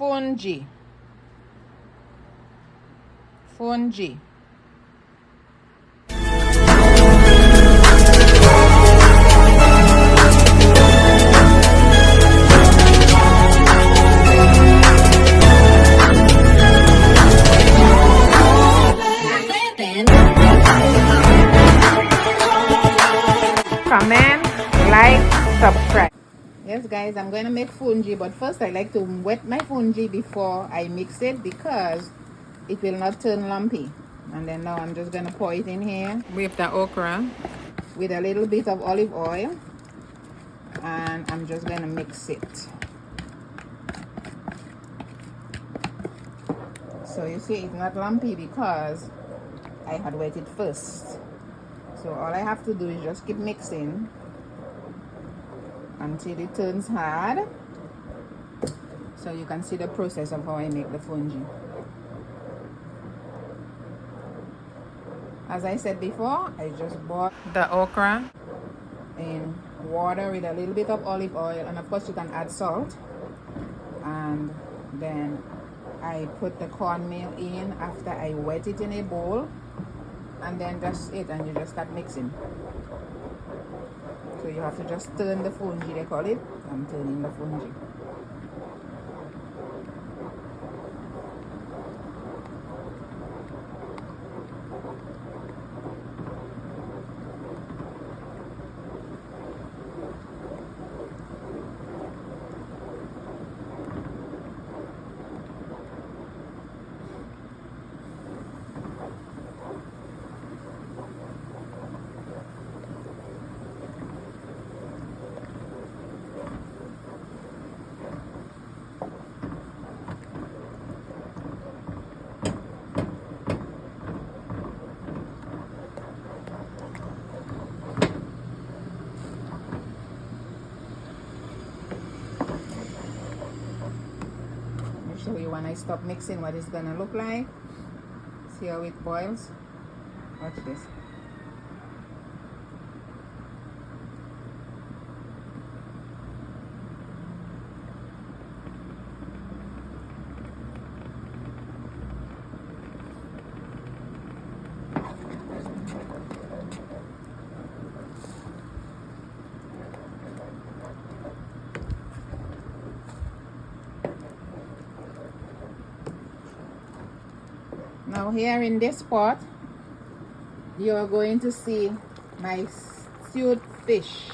Fungi. Fungi. Comment, like, subscribe. Yes guys, I'm going to make fungi, but first I like to wet my fungi before I mix it because it will not turn lumpy. And then now I'm just going to pour it in here with the okra with a little bit of olive oil, and I'm just going to mix it. So you see it's not lumpy because I had wet it first. So all I have to do is just keep mixing until it turns hard. So you can see the process of how I make the fungi. As I said before, I just bought the okra in water with a little bit of olive oil, and of course you can add salt. And then I put the cornmeal in after I wet it in a bowl, and then that's it, and you just start mixing. So you have to just turn the fungi, they call it. I'm turning the fungi. Show you when I stop mixing what it's gonna look like. See how it boils? Watch this. Now here in this pot, you're going to see my stewed fish.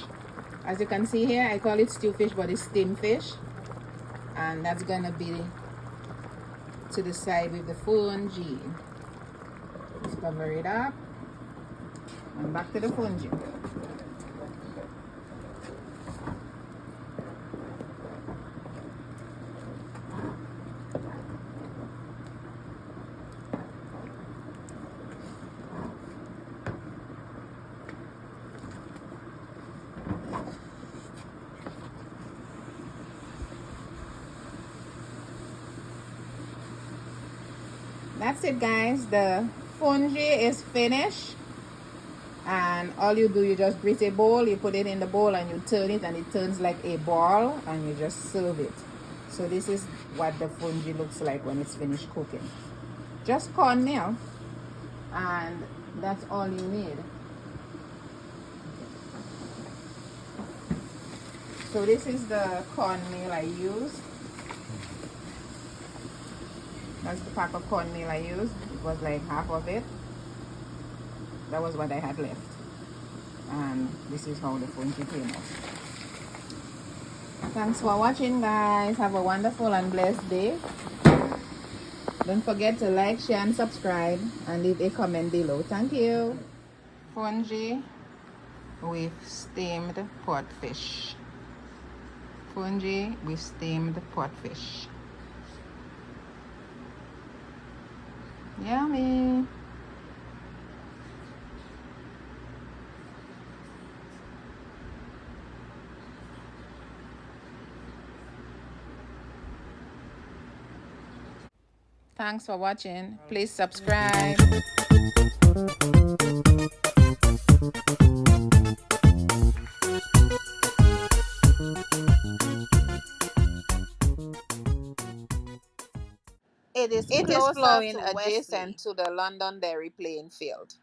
As you can see here, I call it stew fish, but it's steamed fish. And that's gonna be to the side with the fungi. Just cover it up. And back to the fungi. That's it guys, the fungi is finished, and all you do, you just grate a bowl, you put it in the bowl and you turn it, and it turns like a ball, and you just serve it. So this is what the fungi looks like when it's finished cooking. Just cornmeal, and that's all you need. So this is the cornmeal I use. That's the pack of cornmeal I used. It was like half of it. That was what I had left. And this is how the fungi came out. Thanks for watching guys. Have a wonderful and blessed day. Don't forget to like, share and subscribe, and leave a comment below. Thank you. Fungi with steamed pot fish. Fungi with steamed pot fish. Yummy. Thanks for watching. Please subscribe. It is It is closer flowing to adjacent Wesley. to the Londonderry playing field.